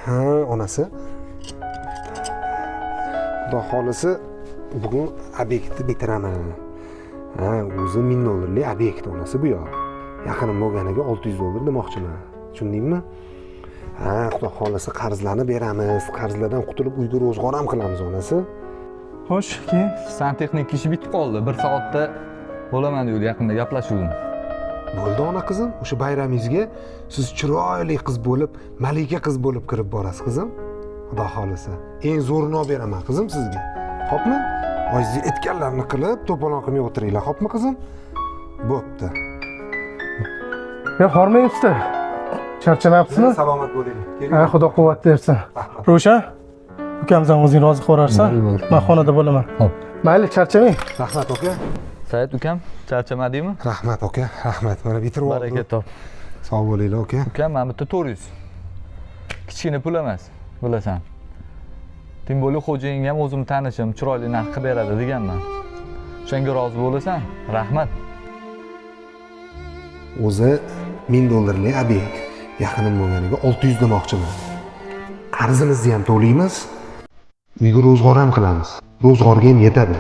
Ha, onasi. Xudo xolisi bugun obyektni bitiraman. Ha, o'zi $1000lik obyekt onasi bu yoq. Yaqinim bo'lganiga $600 demoqchiman. Tushundingmi? Ha, xudo xolisi qarzlarni beramiz. Qarzlardan qutulib uyga ro'zg'or ham qilamiz onasi. Xo'sh, keyin Santexnik ishi bitib qoldi. 1 soatda bo'laman deydi, yaqinda gaplashuvdim. Bo'ldi ona qizim, o'sha bayramingizga siz chiroyli qiz bo'lib, malika qiz bo'lib kirib borasiz qizim. Xudo xolisa. Eng zo'rini olib beraman qizim sizga. Xo'pmi? Oyingiz aytganlarni qilib, to'polon qilmay o'tiringlar, xo'pmi qizim? Bo'pti. yo hormang usta. Charchanapsizmi? Salomat bo'ling. Ha, Xudo quvvat bersin. Ro'shan, ukamizdan o'zing rozi qo'rarsan. Men xonada bo'laman. Xo'p. Mayli, charchamang. Rahmat aka. Said ukam, charchamadingmi? Rahmat aka. Rahmat. Mana bitirib oldim. Baraka top. Sog' bo'linglar aka. Ukam, mana bitta 400. Kichkina pul emas, bilasan. Tim bo'lib xo'jaying ham o'zim tanishim, chiroyli narx qilib beradi deganman. O'shanga rozi bo'lasan? Rahmat. O'zi $1000lik obyekt. Yaqinim bo'lganiga 600 demoqchiman. Qarzimizni ham to'laymiz. Uyga ro'zg'or ham qilamiz. Ro'zg'orga ham yetadi.